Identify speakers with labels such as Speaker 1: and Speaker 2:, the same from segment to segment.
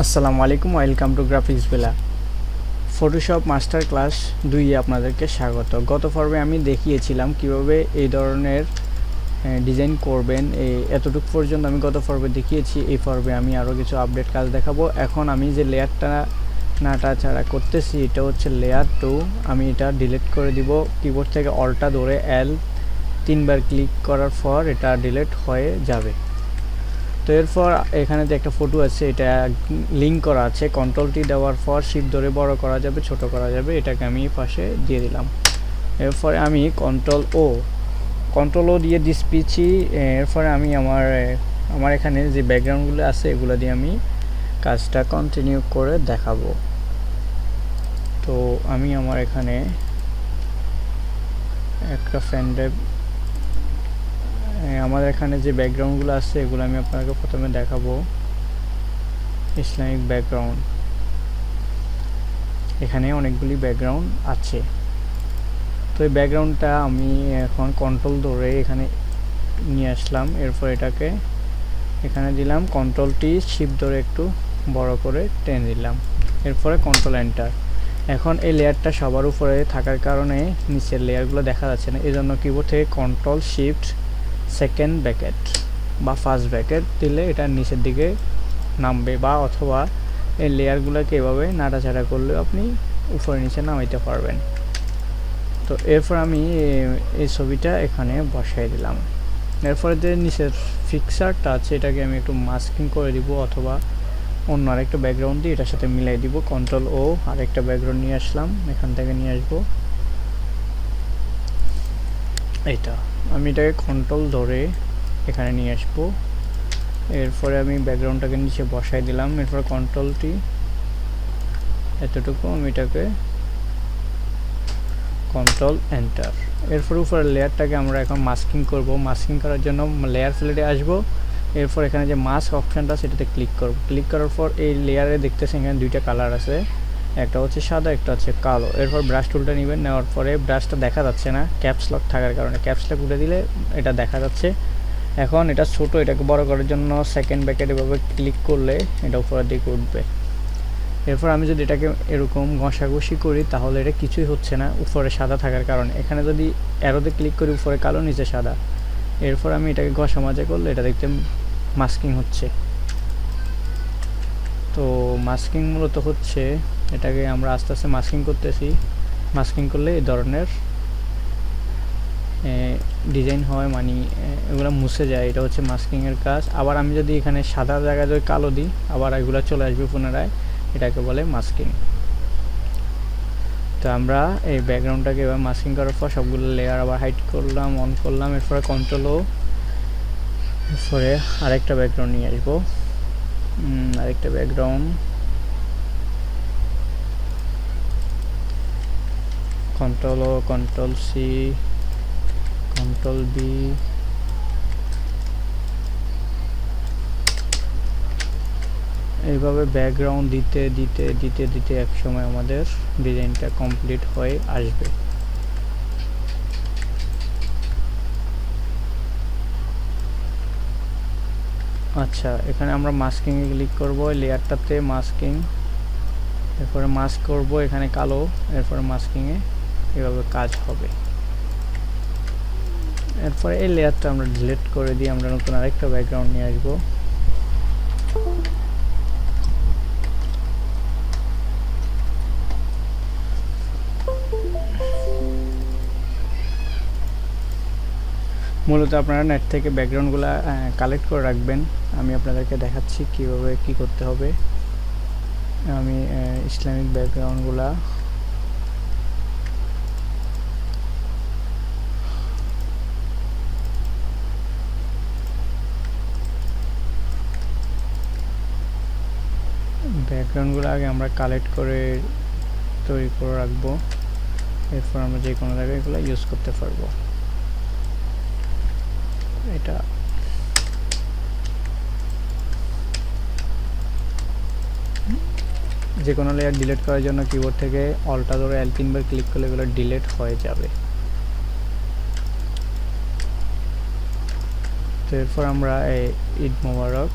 Speaker 1: আসসালামু আলাইকুম, welcome to graphics Bela. Photoshop master class 2 এ আপনাদেরকে স্বাগত। গত পর্বে আমি দেখিয়েছিলাম কিভাবে এই ধরনের ডিজাইন করবেন। এতটুকু পর্যন্ত আমি গত পর্বে দেখিয়েছি। এই পর্বে আমি আরও কিছু আপডেট কাজ দেখাবো। এখন আমি যে লেয়ারটা নাড়াচাড়া করতেছি এটা হচ্ছে লেয়ার 2। আমি এটা ডিলিট করে দিব। কিবোর্ড থেকে অল্টা ধরে এল 3বার ক্লিক করার পর এটা ডিলিট হয়ে যাবে। তো এরপর এখানে যে একটা ফটো আছে এটা লিঙ্ক করা আছে, কন্ট্রোল টি দেওয়ার পর শিফট ধরে বড় করা যাবে, ছোট করা যাবে। এটাকে আমি পাশে দিয়ে দিলাম। এরপরে আমি কন্ট্রোল ও দিয়ে দিচ্ছি। এরপরে আমি আমার এখানে যে ব্যাকগ্রাউন্ডগুলো আছে এগুলো দিয়ে আমি কাজটা কন্টিনিউ করে দেখাবো। তো আমি আমার এখানে একটা ফ্যান্ডেব আমাদের এখানে যে ব্যাকগ্রাউন্ডগুলো আছে এগুলো আমি আপনাকে প্রথমে দেখাবো। ইসলামিক ব্যাকগ্রাউন্ড, এখানে অনেকগুলি ব্যাকগ্রাউন্ড আছে। তো এই ব্যাকগ্রাউন্ডটা আমি এখন কন্ট্রোল ধরে এখানে নিয়ে আসলাম। এরপর এটাকে এখানে দিলাম, কন্ট্রোল টি শিফট ধরে একটু বড় করে টেনে দিলাম। এরপরে কন্ট্রোল এন্টার। এখন এই লেয়ারটা সবার উপরে থাকার কারণে নিচের লেয়ারগুলো দেখা যাচ্ছে না, এজন্য কিবোর্ড থেকে কন্ট্রোল শিফট সেকেন্ড ব্র্যাকেট বা ফার্স্ট ব্র্যাকেট দিলে এটা নিচের দিকে নামবে, বা অথবা এই লেয়ারগুলোকে এভাবে নাড়াচাড়া করলে আপনি উপরে নিচে নামাইতে পারবেন। তো এরপর আমি এই ছবিটা এখানে বসাই দিলাম। এরপরে যে নিচের ফিক্সারটা আছে এটাকে আমি একটু মাস্কিং করে দিব, অথবা অন্য আরেকটা ব্যাকগ্রাউন্ড দিয়ে এটার সাথে মিলাই দিব। কন্ট্রোল ও আরেকটা ব্যাকগ্রাউন্ড নিয়ে আসলাম, এখান থেকে নিয়ে আসবো এইটা। আমি এটাকে কন্ট্রোল ধরে এখানে নিয়ে আসবো। এরপরে আমি ব্যাকগ্রাউন্ডটাকে নিচে বসাই দিলাম। এরপর কন্ট্রোলটি এতটুকু আমি এটাকে কন্ট্রোল এন্টার। এরপর উপরে লেয়ারটাকে আমরা এখন মাস্কিং করব। মাস্কিং করার জন্য লেয়ার ফ্লেটে আসবো। এরপর এখানে যে মাস্ক অপশানটা সেটাতে ক্লিক করব। ক্লিক করার পর এই লেয়ারে দেখতেছেন এখানে দুইটা কালার আছে, একটা হচ্ছে সাদা, একটা হচ্ছে কালো। এরপর ব্রাশ টুলটা নেবেন, নেওয়ার পরে ব্রাশটা দেখা যাচ্ছে না ক্যাপস লক থাকার কারণে, ক্যাপস লক উঠে দিলে এটা দেখা যাচ্ছে। এখন এটা ছোট, এটাকে বড় করার জন্য সেকেন্ড ব্র্যাকেট এভাবে ক্লিক করলে এটা উপরের দিকে উঠবে। এরপর আমি যদি এটাকে এরকম ঘষাঘষি করি তাহলে এটা কিছুই হচ্ছে না উপরে সাদা থাকার কারণে। এখানে যদি অ্যারোতে ক্লিক করি উপরে কালো নিচে সাদা। এরপর আমি এটাকে ঘষা মাজা করলে এটা দেখতে মাস্কিং হচ্ছে। তো মাস্কিং মূলত হচ্ছে এটাকে আমরা আস্তে আস্তে মাস্কিং করতেছি। মাস্কিং করলে এই ধরনের ডিজাইন হয়, মানে এগুলো মুছে যায়, এটা হচ্ছে মাস্কিংয়ের কাজ। আবার আমি যদি এখানে সাদা জায়গায় যদি কালো দিই আবার এগুলো চলে আসবে পুনরায়, এটাকে বলে মাস্কিং। তো আমরা এই ব্যাকগ্রাউন্ডটাকে এবার মাস্কিং করার পর সবগুলো লেয়ার আবার হাইড করলাম, অন করলাম। এরপরে কন্ট্রোল ও, এরপরে আরেকটা ব্যাকগ্রাউন্ড নিয়ে আসবো। আরেকটা ব্যাকগ্রাউন্ড কন্ট্রোল ও, কন্ট্রোল সি, কন্ট্রোল বি, এইভাবে ব্যাকগ্রাউন্ড দিতে দিতে দিতে দিতে একসময় আমাদের ডিজাইনটা কমপ্লিট হয়ে আসবে। আচ্ছা, এখানে আমরা মাস্কিংয়ে ক্লিক করব, লেয়ারটাতে মাস্কিং, এরপরে মাস্ক করব এখানে কালো, এরপরে মাস্কিংয়ে এভাবে কাজ হবে। এরপরে এই লেয়ারটা আমরা ডিলিট করে দিয়ে আমরা নতুন আরেকটা ব্যাকগ্রাউন্ড নিয়ে আসবো। মূলত আপনারা নেট থেকে ব্যাকগ্রাউন্ডগুলো কালেক্ট করে রাখবেন। আমি আপনাদেরকে দেখাচ্ছি কিভাবে কি করতে হবে। আমি ইসলামিক ব্যাকগ্রাউন্ডগুলা আগে আমরা কালেক্ট করে তৈরি করে রাখবো। এরপর আমরা যে কোনো জায়গায় এগুলো ইউজ করতে পারবো। এটা যে কোনো লেয়ার ডিলিট করার জন্য কিবোর্ড থেকে অল্টা ধরে এল 3বার ক্লিক করলে এগুলো ডিলিট হয়ে যাবে। তো এরপর আমরা এই ঈদ মোবারক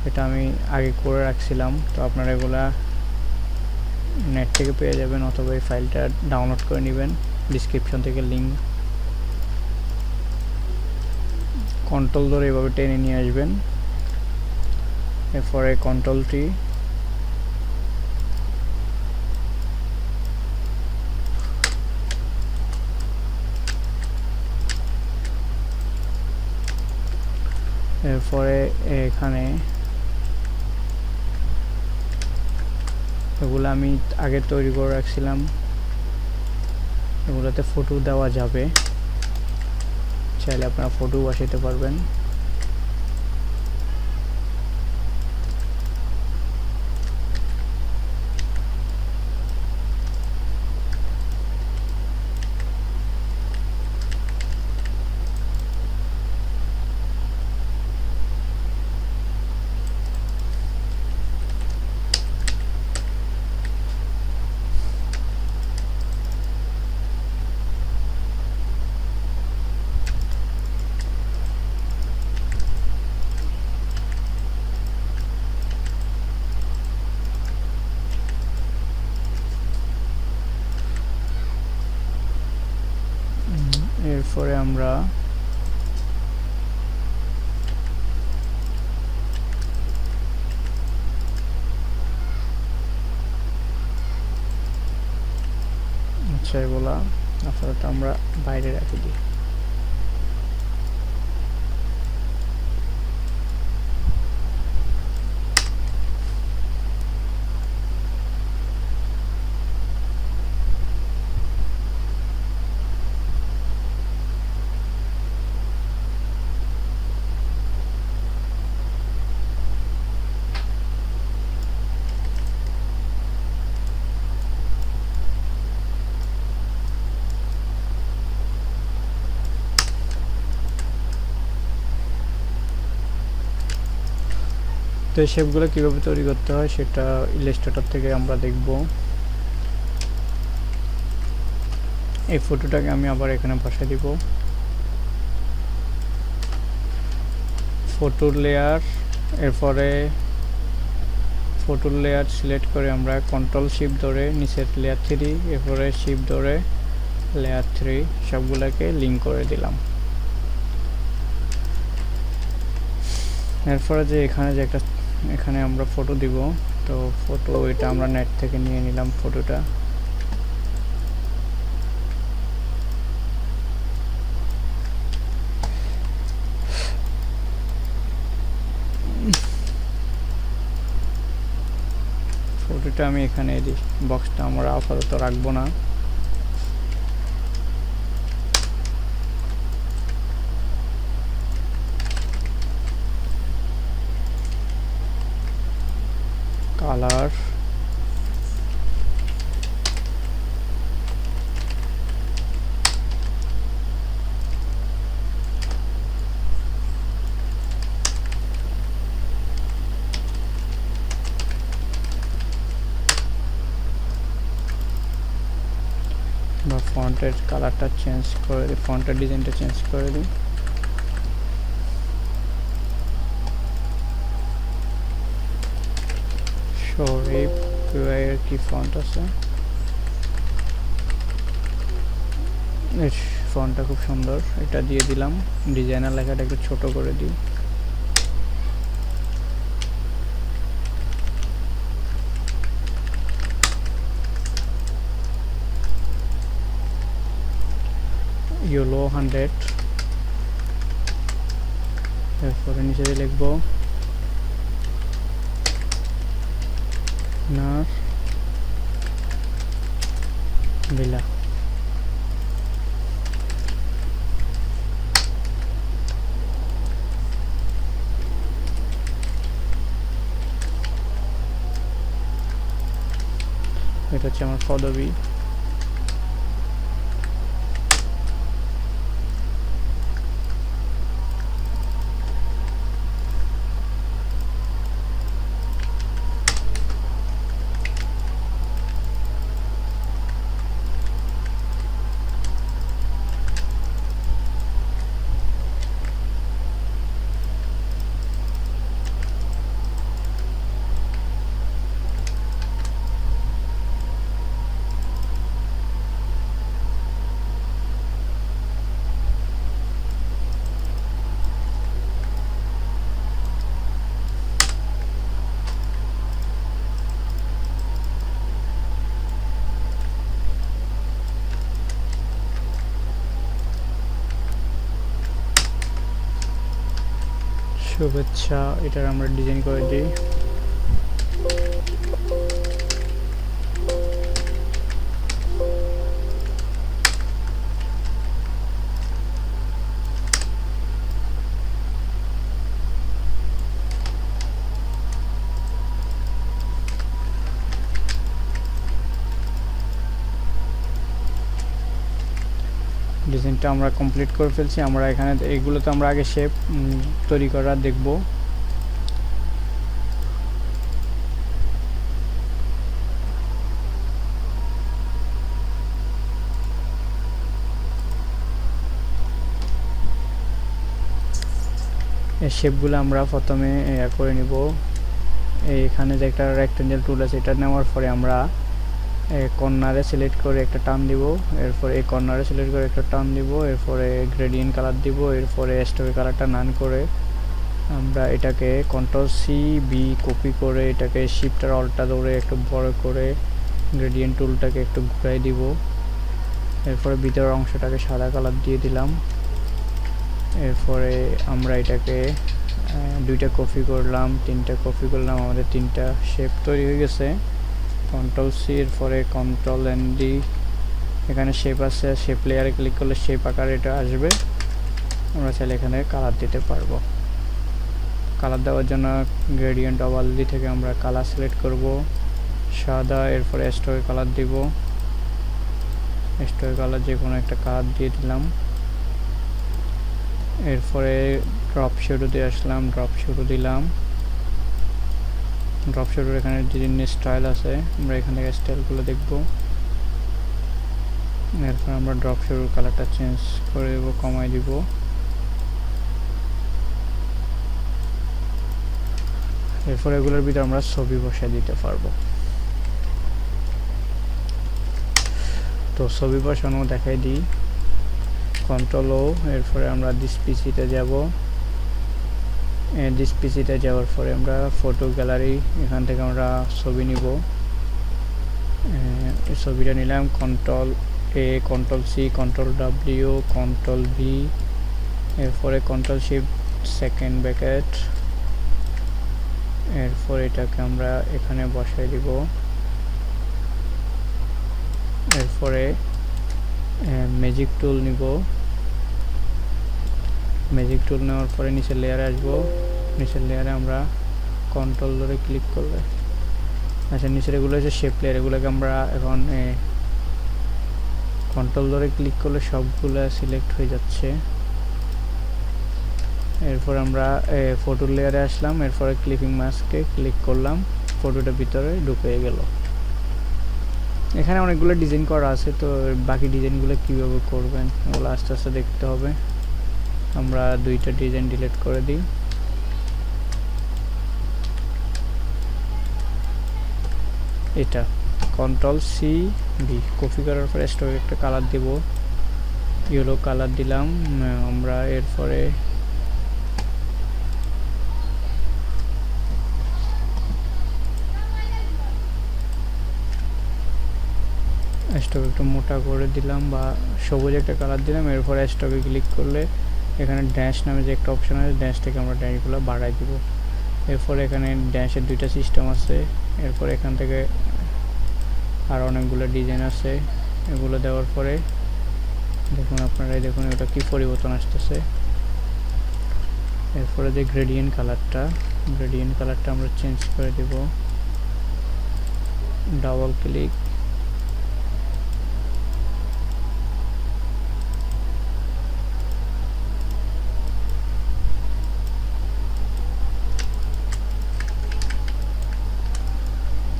Speaker 1: এটা আমি আগে করে রাখছিলাম, তো আপনারা এগুলা নেট থেকে পেয়ে যাবেন অথবা এই ফাইলটা ডাউনলোড করে নেবেন ডিসক্রিপশন থেকে লিঙ্ক। কন্ট্রোল ধরে এভাবে টেনে নিয়ে আসবেন, এরপরে কন্ট্রোলটি এরপরে এখানে এগুলো আমি আগে তৈরি করে রাখছিলাম, এগুলোতে ফটো দেওয়া যাবে, চাইলে আপনারা ফটো বসাতে পারবেন। এরপরে আমরা আচ্ছা এগুলা আপাতত আমরা বাইরে রাখি দিই। তো এই শেপগুলো কীভাবে তৈরি করতে হয় সেটা ইলাস্ট্রেটর থেকে আমরা দেখব। এই ফটোটাকে আমি আবার এখানে বসাই দিব, ফটোর লেয়ার, এরপরে ফটোর লেয়ার সিলেক্ট করে আমরা কন্ট্রোল শিফট ধরে নিচের লেয়ার 3, এরপরে শিফট ধরে লেয়ার 3 সবগুলোকে লিঙ্ক করে দিলাম। এরপরে যে এখানে আমরা ফটো দিব, তো ফটো এটা আমরা নেট থেকে নিয়ে নিলাম ফটোটা। ফটোটা আমি এখানে দিই, বক্সটা আমরা আপাতত রাখবো না। কালার বা ফন্টের কালারটা চেঞ্জ করে দিই, ফন্টের ডিজাইনটা চেঞ্জ করে দিই। শরীফ এর কি ফন্ট আছে, এই ফন্টটা খুব সুন্দর, এটা দিয়ে দিলাম। ডিজাইনার লেখাটা একটু ছোট করে দিই। ইয়েলো 100, এরপরে নিচে লিখব নার বিলা। এটা হচ্ছে আমার পদবী। শুভেচ্ছা, এটা আমরা ডিজাইন করে দিই। ডিজাইনটা আমরা কমপ্লিট করে ফেলছি। আমরা এখানে এইগুলো তো আমরা আগে শেপ তৈরি করা দেখব। এই শেপগুলো আমরা প্রথমে করে নিব। এখানে যে একটা রেক্টেঙ্গেল টুল আছে, এটা নেওয়ার পরে আমরা কর্নারে সিলেক্ট করে একটা টান দিব, এরপরে এই কর্নারে সিলেক্ট করে একটা টান দিব, এরপরে গ্রেডিয়েন্ট কালার দিব, এরপরে স্ট্রোক কালারটা নান করে আমরা এটাকে Ctrl+C+B কপি করে এটাকে শিফটার অল্টটা ধরে একটু বড় করে গ্রেডিয়েন্ট টুলটাকে একটু ঘুরাই দিব। এরপরে ভিতরের অংশটাকে সাদা কালার দিয়ে দিলাম। এরপরে আমরা এটাকে দুইটা কপি করলাম, তিনটা কপি করলাম, আমাদের তিনটা শেপ তৈরি হয়ে গেছে। Ctrl+C এরপরে Ctrl+N+D, এখানে শেপ আছে, শেপ লেয়ারে ক্লিক করলে শেপ আকারে এটা আসবে। আমরা চাইলে এখানে কালার দিতে পারবো। কালার দেওয়ার জন্য গ্রেডিয়েন্ট ওভারলে থেকে আমরা কালার সিলেক্ট করব সাদা, এরপরে স্ট্রোক কালার দিব, স্ট্রোক কালার যে কোনো একটা কালার দিয়ে দিলাম। এরপরে ড্রপ শ্যাডোতে আসলাম, ড্রপ শ্যাডো দিলাম। ড্রপ শ্যাডোর এখানে বিভিন্ন স্টাইল আছে, আমরা এখান থেকে স্টাইলগুলো দেখব। এরপর আমরা ড্রপ শ্যাডোর কালারটা চেঞ্জ করে দেবো, কমাই দিব। এরপর এগুলোর ভিতরে আমরা ছবি বসায় দিতে পারবো। তো ছবি বসানো দেখাই দিই, Ctrl+O, এরপরে আমরা দিস পিসিতে যাব। দিস পিসিতে যাওয়ার পরে আমরা ফটো গ্যালারি, এখান থেকে আমরা ছবি নিব। এই ছবিটা নিলাম, Ctrl+A, Ctrl+C, Ctrl+W, Ctrl+V, এরপরে Ctrl+Shift ব্র্যাকেট, এরপর এটাকে আমরা এখানে বসাই দিব। এরপরে ম্যাজিক টুল নিব, ম্যাজিক টুল নেওয়ার পরে নিচের লেয়ারে আসবো। নিচের লেয়ারে আমরা কন্ট্রোল ধরে ক্লিক করলে, আচ্ছা নিচের এগুলো হচ্ছে শেপ লেয়ার, এগুলোকে আমরা এখন কন্ট্রোল ধরে ক্লিক করলে সবগুলো সিলেক্ট হয়ে যাচ্ছে। এরপর আমরা ফটো লেয়ারে আসলাম, এরপরে ক্লিপিং মাস্কে ক্লিক করলাম, ফটোটা ভিতরে ঢুকে গেল। এখানে অনেকগুলো ডিজাইন করা আছে, তো বাকি ডিজাইনগুলো কীভাবে করবেন ওগুলো আস্তে আস্তে দেখতে হবে। আমরা দুইটা ডিজাইন ডিলিট করে দিই। এটা Ctrl+C+V কপি করার পরে স্ট্রোক একটা কালার দিব, ইয়েলো কালার দিলাম আমরা। এরপরে স্ট্রোক একটু মোটা করে দিলাম বা সবুজ একটা কালার দিলাম। এরপরে স্ট্রোকে ক্লিক করলে এখানে ড্যাশ নামে যে একটা অপশন আছে, ড্যাশ থেকে আমরা ড্যাশগুলো বাড়াই দিব। এরপরে এখানে ড্যাশের দুইটা সিস্টেম আছে। এরপর এখান থেকে আর অনেকগুলো ডিজাইন আছে, এগুলো দেওয়ার পরে দেখুন আপনারাই দেখুন এটা কি পরিবর্তন আসতেছে। এরপরে যে গ্রেডিয়েন্ট কালারটা আমরা চেঞ্জ করে দেব, ডাবল ক্লিক,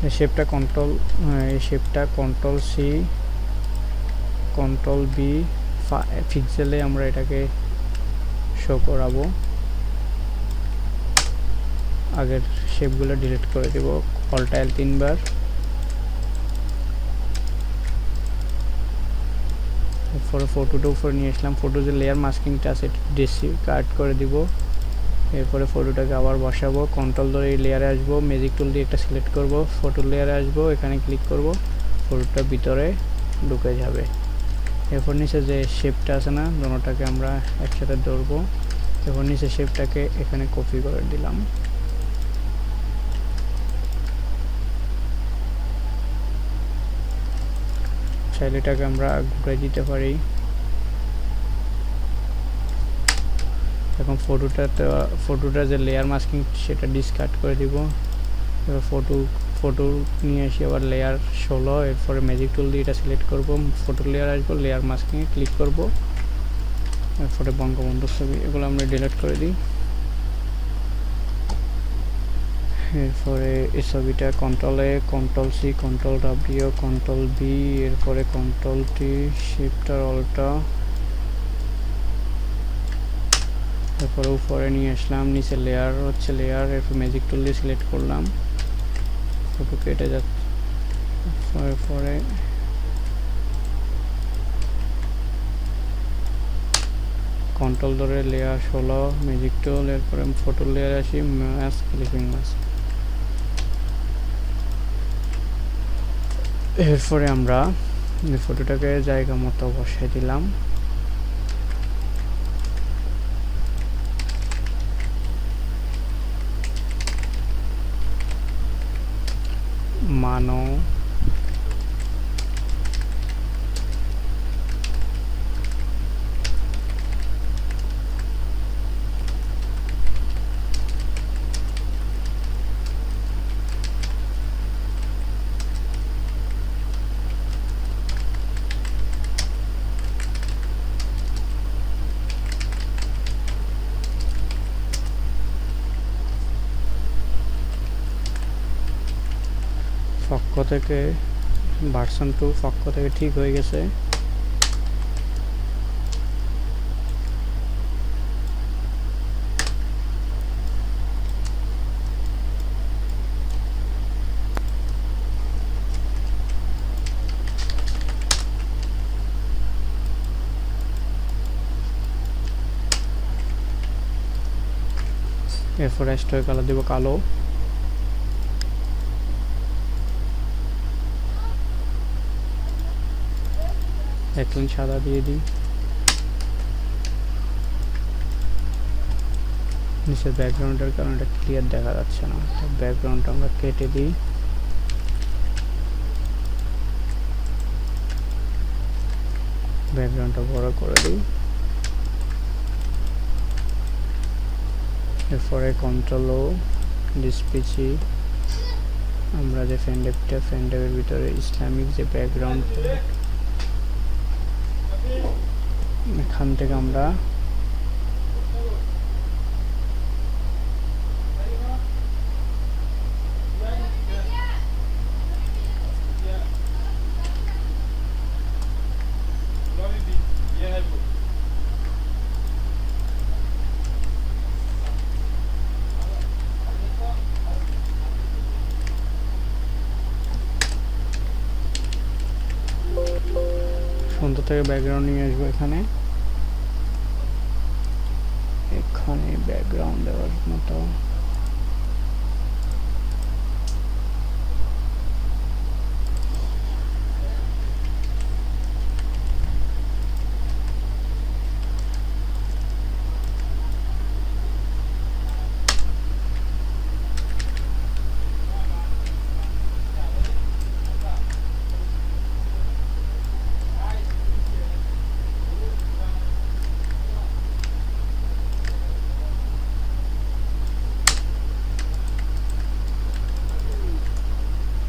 Speaker 1: এই শেপটা Ctrl+C, Ctrl+V পিক্সেলে আমরা এটাকে শো করাবো। আগের শেপগুলো ডিলিট করে দেব, Alt+L 3 বার। এরপরে ফটোটা উপরে নিয়ে আসলাম, ফটো যে লেয়ার মাস্কিংটা আছে ডিসি কাট করে দিব। এরপরে ফটোটাকে আবার বসাবো, কন্ট্রোল ধরে এই লেয়ারে আসবো, ম্যাজিক টুল দিয়ে একটা সিলেক্ট করব, ফটো লেয়ারে আসবো, এখানে ক্লিক করব, ফটোটা ভিতরে ঢুকে যাবে। এরপর নিচে যে শেপটা আছে না, দুটোটাকে আমরা একসাথে ধরবো, এবার নিচে শেপটাকে এখানে কপি করে দিলাম। চাইলে এটাকে আমরা ঘুরে দিতে পারি। এখন ফটোটা যে লেয়ার মাস্কিং সেটা ডিসকার্ড করে দিব। এবার ফটো নিয়ে আসি আবার লেয়ার 16, এরপরে ম্যাজিক টুল দিয়ে এটা সিলেক্ট করব, ফটো লেয়ার আসবো, লেয়ার মাস্কিংয়ে ক্লিক করব, এরপরে বঙ্গবন্ধুর ছবি, এগুলো আমরা ডিলিট করে দিই। এরপরে এই ছবিটা কন্ট্রোল-A, কন্ট্রোল-C, কন্ট্রোল-W, কন্ট্রোল-V, এরপরে কন্ট্রোল-T, শিফট আর অল্টা, তারপরে উপরে নিয়ে আসলাম, নিচে লেয়ার হচ্ছে লেয়ার, এরপর ম্যাজিক টুল দিয়ে সিলেক্ট করলাম, ফটো কেটে যাচ্ছে, এরপরে কন্ট্রোল ধরে লেয়ার 16, ম্যাজিক টুল, এরপরে ফটো লেয়ার আসি, মাস্ক, ক্লিপিং মাস্ক। এরপরে আমরা এই ফটোটাকে জায়গা মতো বসাই দিলাম। মানো পক্ষ থেকে ভার্সন 2 পক্ষ থেকে ঠিক হয়ে গেছে। এরপর এক্সট্রা কালার দেব কালো, এখন সাদা দিয়ে দিই, নিচের ব্যাকগ্রাউন্ডের কারণে এটা ক্লিয়ার দেখা যাচ্ছে না, ব্যাকগ্রাউন্ডটা আমরা কেটে দিই। ব্যাকগ্রাউন্ডটা বড় করে দিই। এরপরে কন্ট্রোল-O, ডিসপিসি, আমরা যে ফ্রেন্ডের ভিতরে ইসলামিক যে ব্যাকগ্রাউন্ড, এখান থেকে আমরা সুন্দর থেকে ব্যাকগ্রাউন্ড নিয়ে আসবো। এখানে ব্যাকগ্রাউন্ড দেওয়ার মতো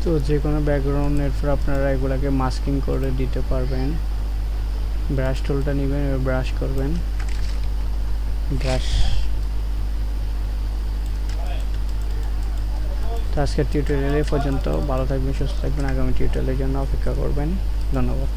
Speaker 1: তো যে কোনো ব্যাকগ্রাউন্ডের পর আপনারা এগুলাকে মাস্কিং করে দিতে পারবেন। ব্রাশ টুলটা নেবেন, এবার ব্রাশ করবেন, ব্রাশ। তো আজকের টিউটোরিয়াল পর্যন্ত, ভালো থাকবেন, সুস্থ থাকবেন, আগামী টিউটোরিয়ালের জন্য অপেক্ষা করবেন। ধন্যবাদ।